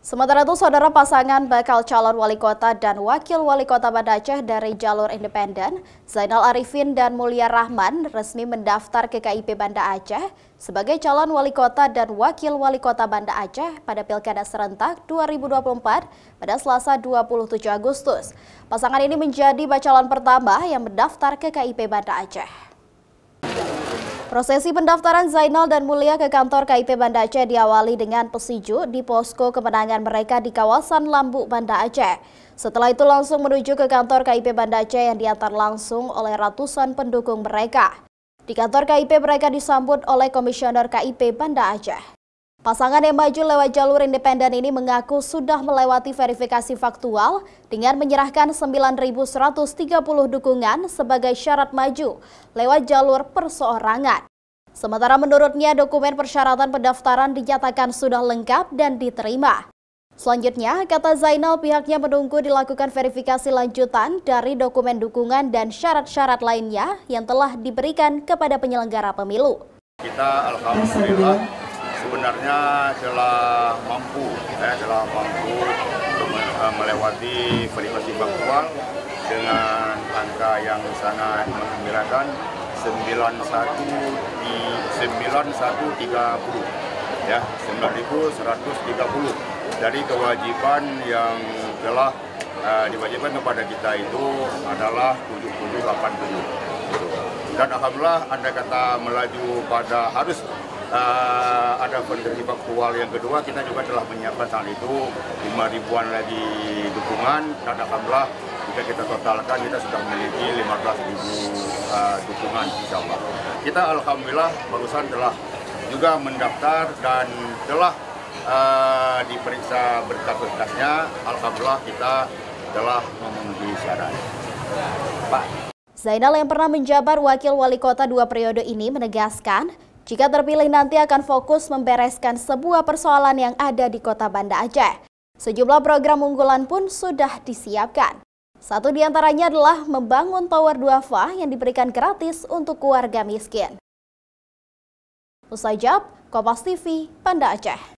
Sementara itu, saudara pasangan bakal calon wali kota dan wakil wali kota Banda Aceh dari jalur independen, Zainal Arifin dan Mulia Rahman resmi mendaftar ke KIP Banda Aceh sebagai calon wali kota dan wakil wali kota Banda Aceh pada Pilkada Serentak 2024 pada Selasa 27 Agustus. Pasangan ini menjadi bacalon pertama yang mendaftar ke KIP Banda Aceh. Prosesi pendaftaran Zainal dan Mulia ke kantor KIP Banda Aceh diawali dengan pesiju di posko kemenangan mereka di kawasan Lambuk, Banda Aceh. Setelah itu langsung menuju ke kantor KIP Banda Aceh yang diantar langsung oleh ratusan pendukung mereka. Di kantor KIP mereka disambut oleh Komisioner KIP Banda Aceh. Pasangan yang maju lewat jalur independen ini mengaku sudah melewati verifikasi faktual dengan menyerahkan 9.130 dukungan sebagai syarat maju lewat jalur perseorangan. Sementara menurutnya dokumen persyaratan pendaftaran dinyatakan sudah lengkap dan diterima. Selanjutnya, kata Zainal, pihaknya menunggu dilakukan verifikasi lanjutan dari dokumen dukungan dan syarat-syarat lainnya yang telah diberikan kepada penyelenggara pemilu. Kita alhamdulillah sebenarnya telah mampu untuk melewati verifikasi faktual dengan angka yang sangat menggembirakan 9130 ya, 9.130 dari kewajiban yang telah diwajibkan kepada kita itu adalah 70-80. Dan alhamdulillah andai kata melaju pada harus ada verifikasi faktual yang kedua, kita juga telah menyiapkan saat itu 5.000-an lagi dukungan, dan alhamdulillah jika kita totalkan kita sudah memiliki 15.000 dukungan insya Allah. Kita alhamdulillah barusan telah juga mendaftar dan telah diperiksa berkas-berkasnya. Alhamdulillah kita telah memenuhi syarat. Pak. Zainal yang pernah menjabat wakil wali kota 2 periode ini menegaskan, jika terpilih nanti akan fokus membereskan sebuah persoalan yang ada di kota Banda Aceh. Sejumlah program unggulan pun sudah disiapkan. Satu di antaranya adalah membangun tower duafa yang diberikan gratis untuk keluarga miskin. Usai jab, Kompas TV, Banda Aceh.